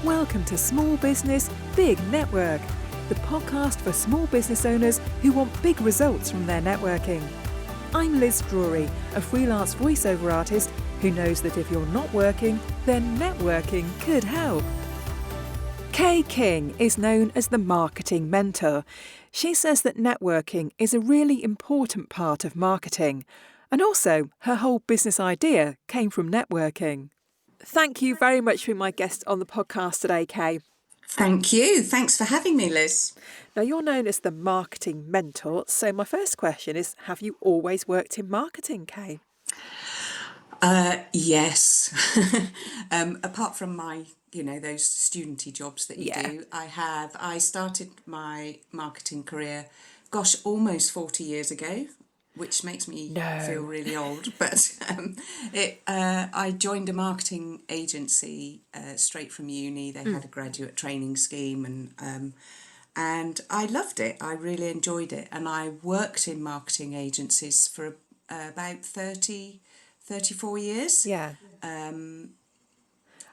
Welcome to Small Business, Big Network, the podcast for small business owners who want big results from their networking. I'm Liz Drury, a freelance voiceover artist who knows that if you're not working, then networking could help. Kaye King is known as the marketing mentor. She says that networking is a really important part of marketing. And also, her whole business idea came from networking. Thank you very much for being my guest on the podcast today, Kaye. Thank you. Thanks for having me, Liz. Now, you're known as the marketing mentor. So my first question is, have you always worked in marketing, Kaye? Yes. Apart from my, those studenty jobs that you do, I started my marketing career, almost 40 years ago, which makes me feel really old. But I joined a marketing agency straight from uni. They had a graduate training scheme and I loved it. I really enjoyed it. And I worked in marketing agencies for about 34 years. Yeah. And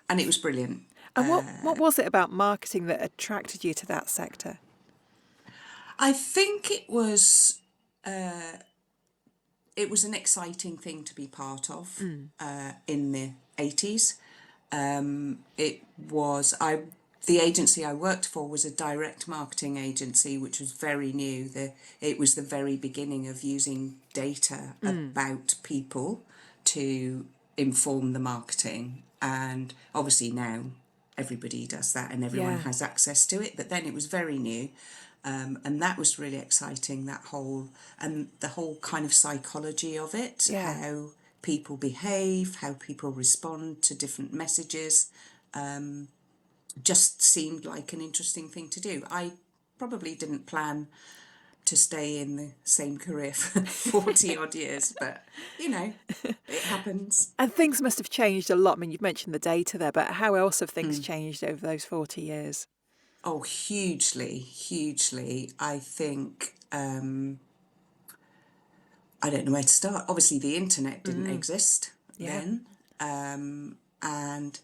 it was brilliant. And what was it about marketing that attracted you to that sector? I think it was an exciting thing to be part of in the 80s. The agency I worked for was a direct marketing agency, which was very new. It was the very beginning of using data about people to inform the marketing. And obviously now everybody does that and everyone has access to it. But then it was very new. And that was really exciting, the whole kind of psychology of it, how people behave, how people respond to different messages, just seemed like an interesting thing to do. I probably didn't plan to stay in the same career for 40 odd years, but, it happens. And things must have changed a lot. I mean, you've mentioned the data there, but how else have things changed over those 40 years? Oh, hugely. I think, I don't know where to start. Obviously, the internet didn't exist then. And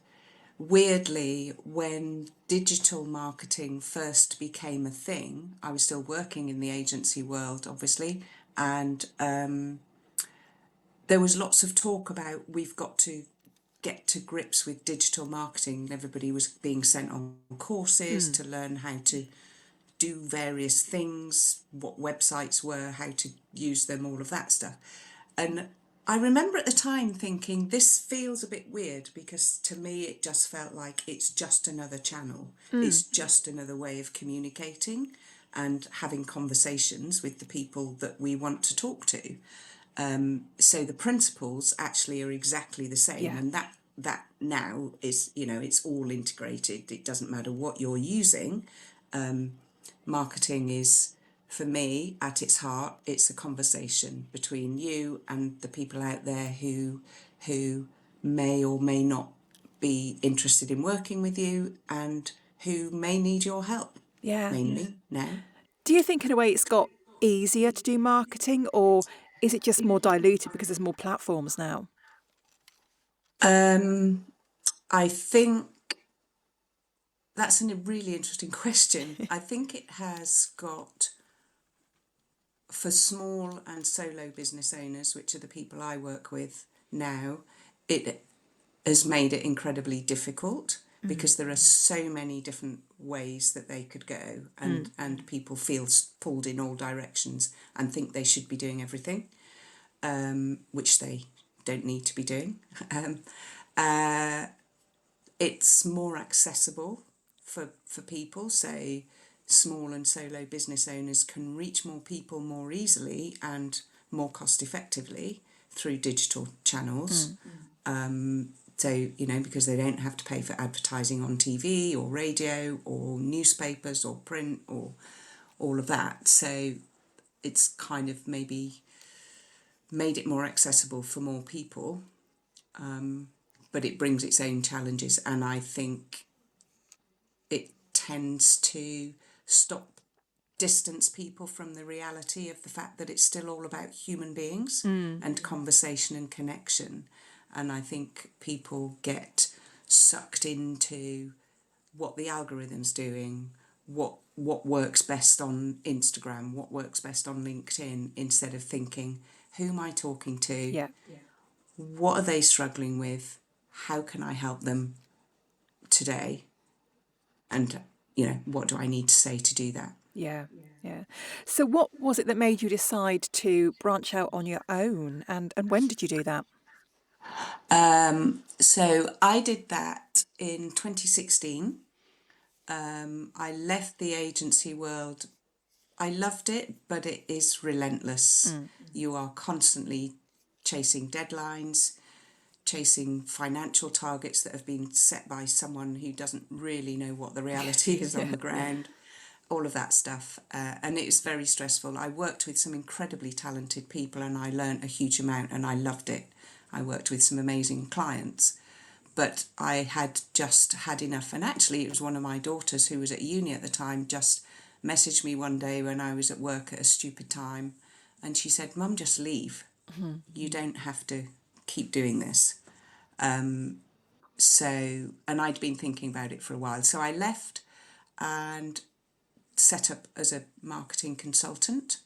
weirdly, when digital marketing first became a thing, I was still working in the agency world, obviously. And there was lots of talk about we've got to get to grips with digital marketing. Everybody was being sent on courses to learn how to do various things, what websites were, how to use them, all of that stuff. And I remember at the time thinking, this feels a bit weird, because to me it just felt like it's just another channel. It's just another way of communicating and having conversations with the people that we want to talk to. So the principles actually are exactly the same, and that now is, it's all integrated. It doesn't matter what you're using. Marketing is, for me, at its heart, it's a conversation between you and the people out there who may or may not be interested in working with you and who may need your help. Mainly now. Do you think in a way it's got easier to do marketing, or is it just more diluted because there's more platforms now? I think that's a really interesting question. I think it has got, for small and solo business owners, which are the people I work with now, it has made it incredibly difficult because there are so many different ways that they could go, and people feel pulled in all directions and think they should be doing everything, which they don't need to be doing. It's more accessible for people, so small and solo business owners can reach more people more easily and more cost effectively through digital channels. So, because they don't have to pay for advertising on TV or radio or newspapers or print or all of that. So it's kind of maybe made it more accessible for more people. But it brings its own challenges, and I think it tends to distance people from the reality of the fact that it's still all about human beings and conversation and connection. And I think people get sucked into what the algorithm's doing, what works best on Instagram, what works best on LinkedIn, instead of thinking, who am I talking to? Yeah. What are they struggling with? How can I help them today? And, what do I need to say to do that? Yeah. Yeah. So what was it that made you decide to branch out on your own? And when did you do that? So I did that in 2016. I left the agency world. I loved it, but it is relentless. You are constantly chasing deadlines, chasing financial targets that have been set by someone who doesn't really know what the reality is on the ground, all of that stuff. And it was very stressful. I worked with some incredibly talented people and I learnt a huge amount and I loved it. I worked with some amazing clients. But I had just had enough. And actually, it was one of my daughters who was at uni at the time just messaged me one day when I was at work at a stupid time. And she said, Mum, just leave. You don't have to keep doing this. And I'd been thinking about it for a while. So I left and set up as a marketing consultant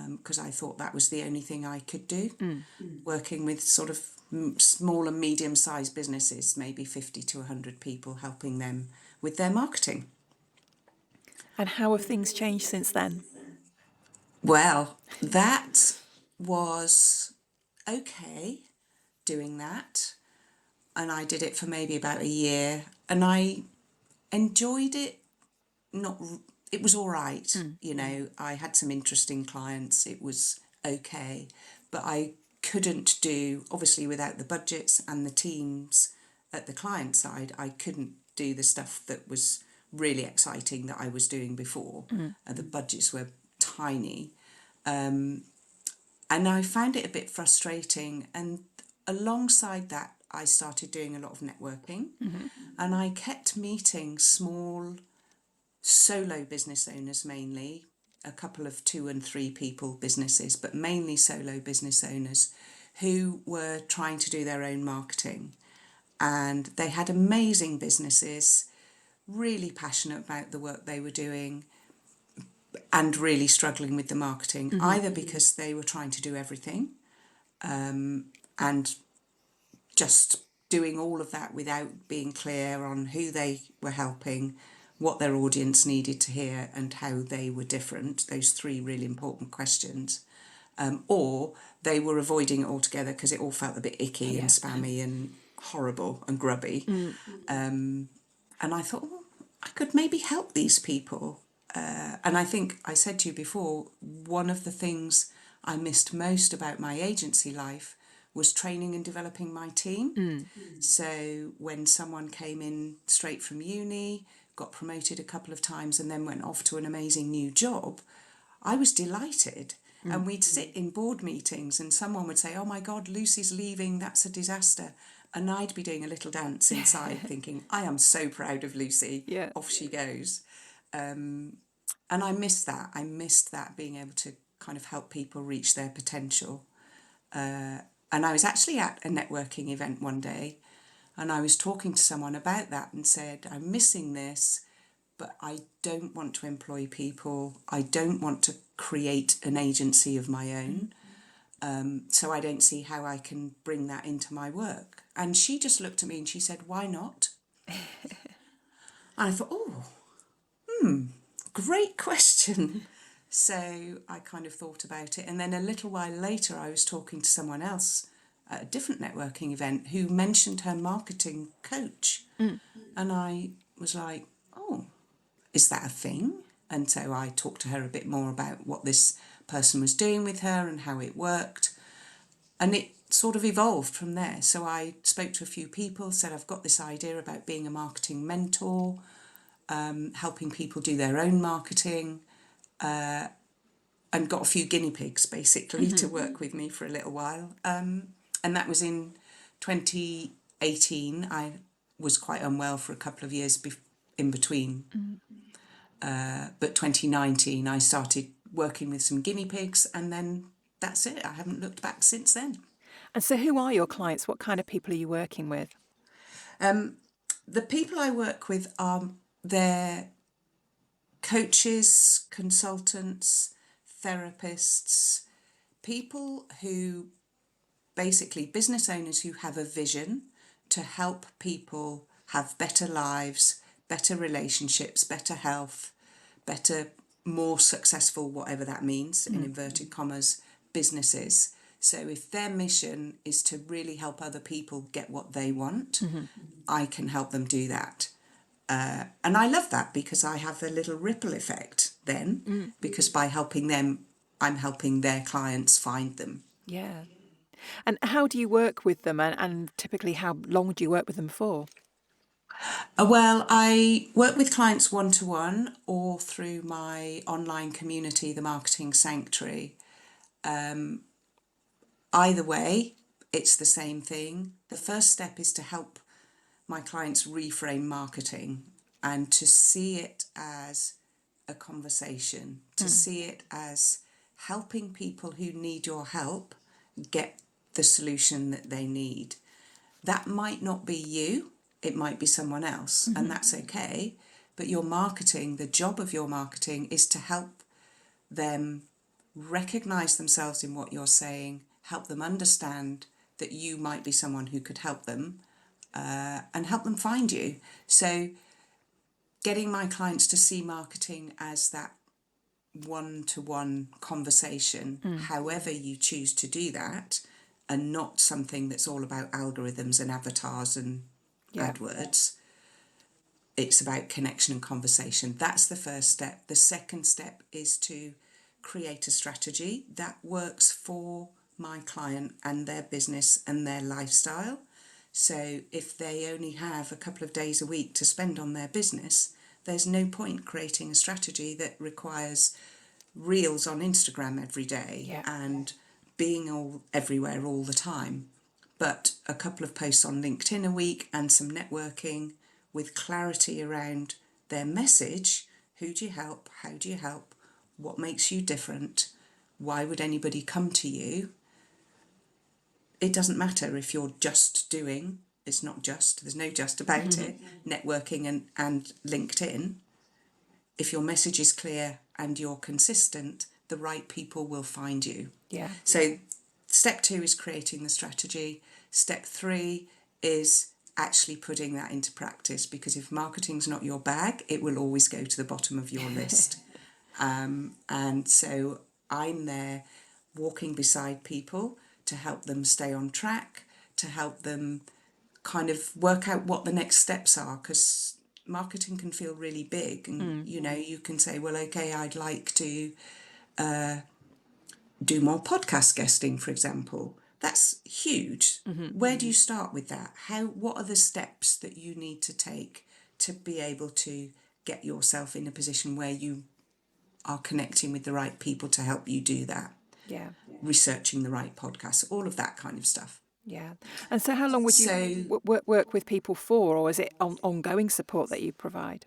because I thought that was the only thing I could do, working with sort of small and medium-sized businesses, maybe 50 to 100 people, helping them with their marketing. And how have things changed since then? Well, that was okay, doing that. And I did it for maybe about a year and I enjoyed it. It was all right. I had some interesting clients. It was okay, but I couldn't do, obviously without the budgets and the teams at the client side, I couldn't do the stuff that was really exciting that I was doing before. The budgets were tiny. And I found it a bit frustrating. And alongside that, I started doing a lot of networking and I kept meeting small solo business owners, mainly a couple of 2 and 3 people businesses, but mainly solo business owners who were trying to do their own marketing. And they had amazing businesses, really passionate about the work they were doing and really struggling with the marketing, either because they were trying to do everything and just doing all of that without being clear on who they were helping, what their audience needed to hear and how they were different, those 3 really important questions, or they were avoiding it altogether because it all felt a bit icky and spammy and horrible and grubby. And I thought, well, I could maybe help these people. And I think I said to you before, one of the things I missed most about my agency life was training and developing my team. So when someone came in straight from uni, got promoted a couple of times and then went off to an amazing new job, I was delighted. And we'd sit in board meetings and someone would say, oh my God, Lucy's leaving, that's a disaster. And I'd be doing a little dance inside thinking, I am so proud of Lucy. Yeah. Off she goes. And I missed that. I missed that, being able to kind of help people reach their potential. And I was actually at a networking event one day and I was talking to someone about that and said, I'm missing this, but I don't want to employ people. I don't want to create an agency of my own. So I don't see how I can bring that into my work. And she just looked at me and she said, why not? And I thought, great question. So I kind of thought about it. And then a little while later, I was talking to someone else at a different networking event who mentioned her marketing coach. And I was like, oh, is that a thing? And so I talked to her a bit more about what this person was doing with her and how it worked. And it sort of evolved from there. So I spoke to a few people, said I've got this idea about being a marketing mentor, helping people do their own marketing, and got a few guinea pigs basically to work with me for a little while. And that was in 2018. I was quite unwell for a couple of years in between. But 2019 I started working with some guinea pigs and then that's it. I haven't looked back since then. And so who are your clients? What kind of people are you working with? The people I work with are they're coaches, consultants, therapists, people who basically business owners who have a vision to help people have better lives, better relationships, better health, better, more successful, whatever that means, in inverted commas, businesses. So if their mission is to really help other people get what they want, I can help them do that. And I love that because I have a little ripple effect then, because by helping them, I'm helping their clients find them. Yeah. And how do you work with them, and typically how long do you work with them for? Well, I work with clients one-to-one or through my online community, the Marketing Sanctuary. Either way, it's the same thing. The first step is to help my clients reframe marketing and to see it as a conversation, to see it as helping people who need your help get the solution that they need. That might not be you, it might be someone else, and that's okay. But your marketing, the job of your marketing is to help them recognize themselves in what you're saying, help them understand that you might be someone who could help them, and help them find you. So getting my clients to see marketing as that one-to-one conversation, however you choose to do that, and not something that's all about algorithms and avatars and AdWords. It's about connection and conversation. That's the first step. The second step is to create a strategy that works for my client and their business and their lifestyle. So if they only have a couple of days a week to spend on their business, there's no point creating a strategy that requires reels on Instagram every day and being all everywhere all the time. But a couple of posts on LinkedIn a week and some networking with clarity around their message. Who do you help? How do you help? What makes you different? Why would anybody come to you? It doesn't matter if you're just doing, it's not just, there's no just about it, networking and LinkedIn. If your message is clear and you're consistent, the right people will find you. Yeah. So step 2 is creating the strategy. Step 3 is actually putting that into practice, because if marketing's not your bag, it will always go to the bottom of your list. And so I'm there walking beside people to help them stay on track, to help them kind of work out what the next steps are, because marketing can feel really big, and you know, you can say, well, okay, I'd like to do more podcast guesting, for example. That's huge. Where do you start with that? What are the steps that you need to take to be able to get yourself in a position where you are connecting with the right people to help you do that? Yeah. Researching the right podcasts, all of that kind of stuff. Yeah. And so how long would you work with people for, or is it ongoing support that you provide?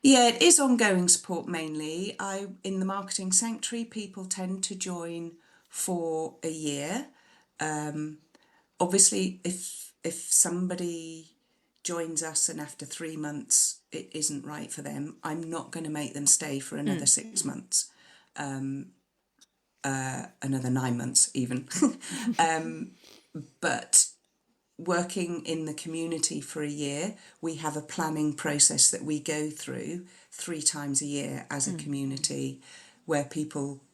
Yeah, it is ongoing support mainly. In the Marketing Sanctuary, people tend to join for a year. Obviously, if somebody joins us and after 3 months it isn't right for them, I'm not going to make them stay for another 6 months, another 9 months even. But working in the community for a year, we have a planning process that we go through 3 times a year as a community, where people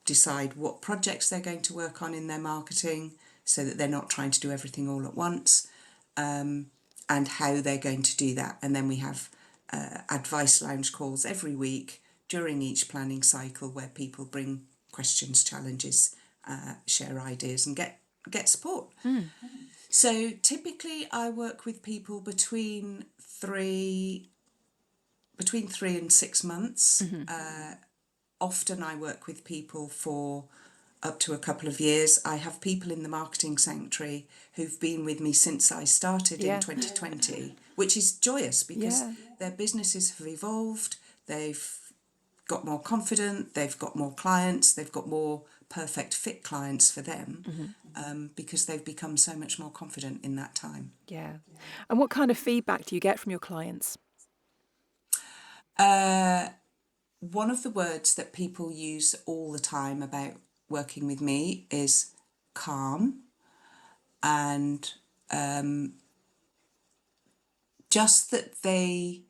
decide what projects they're going to work on in their marketing so that they're not trying to do everything all at once, and how they're going to do that. And then we have advice lounge calls every week during each planning cycle where people bring questions, challenges, share ideas and get support. So typically I work with people between 3 and 6 months. Often I work with people for up to a couple of years. I have people in the Marketing Sanctuary who've been with me since I started in 2020, which is joyous because their businesses have evolved, they've got more confident, they've got more clients, they've got more perfect fit clients for them, because they've become so much more confident in that time. Yeah. And what kind of feedback do you get from your clients? One of the words that people use all the time about working with me is calm, and just that they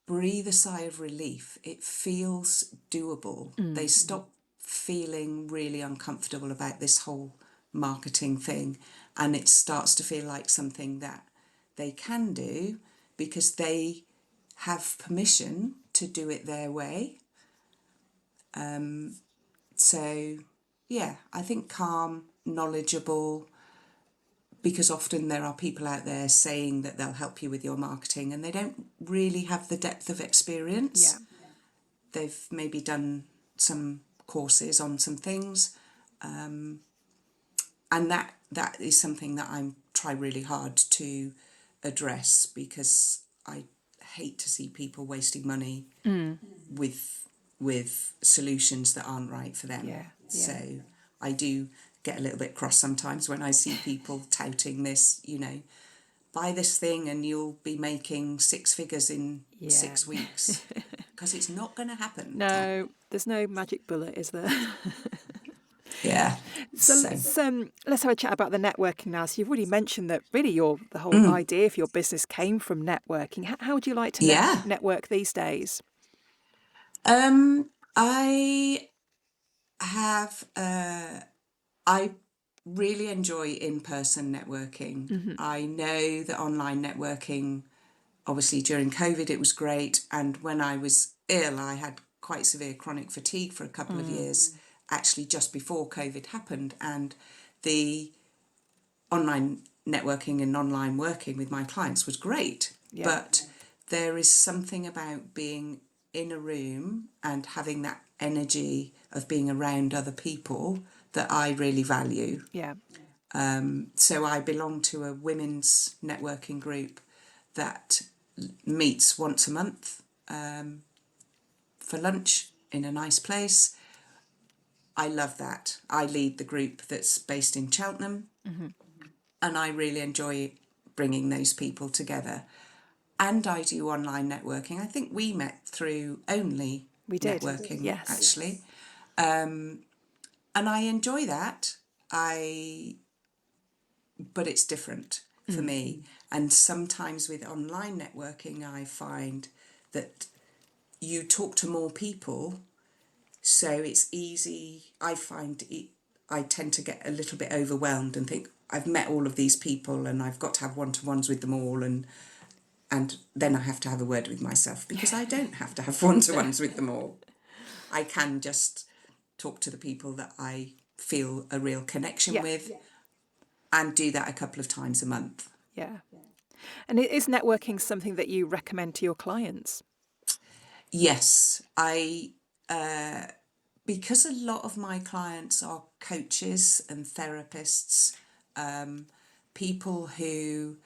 breathe a sigh of relief. It feels doable. They stop feeling really uncomfortable about this whole marketing thing, and it starts to feel like something that they can do because they have permission to do it their way. So, yeah, I think calm, knowledgeable, because often there are people out there saying that they'll help you with your marketing and they don't really have the depth of experience. Yeah. They've maybe done some courses on some things, and that is something that I try really hard to address, because I hate to see people wasting money with solutions that aren't right for them. Yeah, yeah. So I do get a little bit cross sometimes when I see people touting this, buy this thing and you'll be making 6 figures in Yeah. 6 weeks, because it's not going to happen. No, there's no magic bullet, is there? Yeah. So let's have a chat about the networking now. So you've already mentioned that really the whole idea for your business came from networking. How would you like to Yeah. network these days? I have I really enjoy in-person networking. I know that online networking, obviously during COVID it was great, and when I was ill I had quite severe chronic fatigue for a couple of years, actually just before COVID happened, and the online networking and online working with my clients was great. Yeah. But there is something about being in a room and having that energy of being around other people that I really value. Yeah. So I belong to a women's networking group that meets once a month for lunch in a nice place. I love that. I lead the group that's based in Cheltenham, and I really enjoy bringing those people together. And I do online networking. I think we met through Only We did. networking, Yes. actually. And I enjoy that. But it's different for me. And sometimes with online networking, I find that you talk to more people, so it's easy. I tend to get a little bit overwhelmed and think, I've met all of these people and I've got to have one-to-ones with them all, and then I have to have a word with myself, because I don't have to have one-to-ones with them all. I can just talk to the people that I feel a real connection with, and do that a couple of times a month. Yeah. And is networking something that you recommend to your clients? Yes, because a lot of my clients are coaches and therapists, people who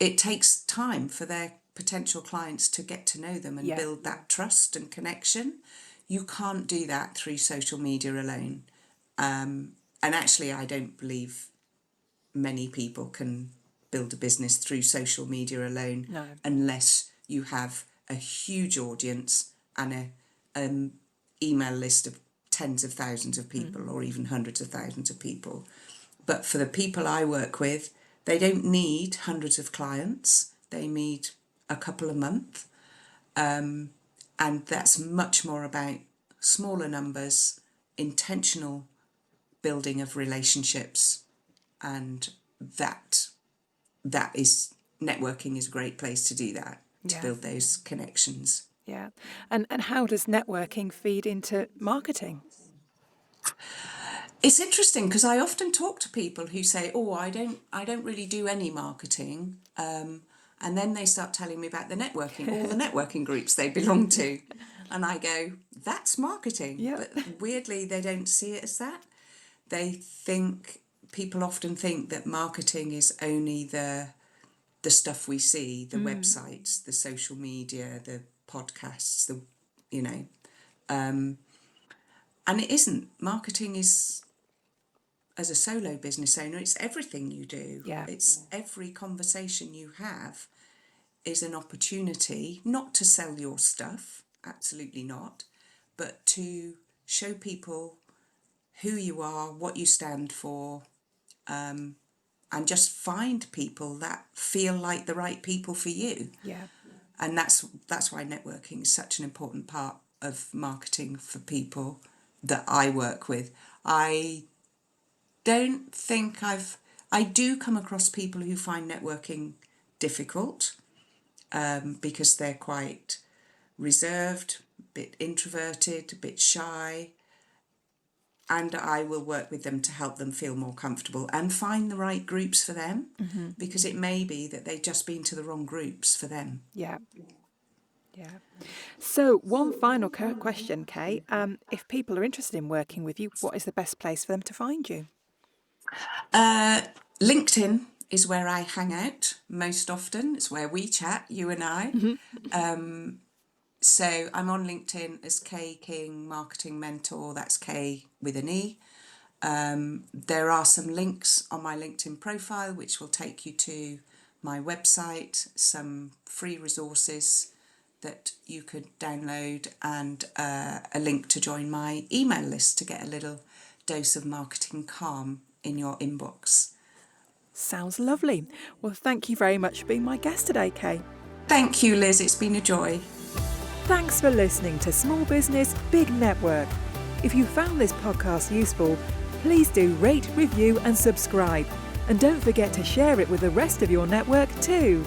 it takes time for their potential clients to get to know them and build that trust and connection. You can't do that through social media alone. And actually, I don't believe many people can build a business through social media alone, unless you have a huge audience and an email list of tens of thousands of people, or even hundreds of thousands of people. But for the people I work with, they don't need hundreds of clients. They need a couple a month. And that's much more about smaller numbers, intentional building of relationships, and that is networking is a great place to do that, to build those connections. Yeah. And how does networking feed into marketing? It's interesting, because I often talk to people who say, "Oh, I don't really do any marketing," and then they start telling me about the networking, all the networking groups they belong to, and I go, "That's marketing." Yeah. But weirdly, they don't see it as that. People often think that marketing is only the stuff we see, the websites, the social media, the podcasts, And it isn't. Marketing is, as a solo business owner, it's everything you do. Yeah. It's every conversation you have is an opportunity not to sell your stuff, absolutely not, but to show people who you are, what you stand for, and just find people that feel like the right people for you. Yeah. And that's why networking is such an important part of marketing for people that I work with. I don't think I do come across people who find networking difficult, because they're quite reserved, a bit introverted, a bit shy. And I will work with them to help them feel more comfortable and find the right groups for them, because it may be that they've just been to the wrong groups for them. Yeah. Yeah. So, one final question, Kaye. If people are interested in working with you, what is the best place for them to find you? LinkedIn is where I hang out most often. It's where we chat, you and I. So I'm on LinkedIn as Kaye King Marketing Mentor. That's K with an E. There are some links on my LinkedIn profile which will take you to my website, some free resources that you could download, and a link to join my email list to get a little dose of marketing calm in your inbox. Sounds lovely. Well, thank you very much for being my guest today, Kaye. Thank you, Liz. It's been a joy. Thanks for listening to Small Business, Big Network. If you found this podcast useful, please do rate, review and subscribe. And don't forget to share it with the rest of your network too.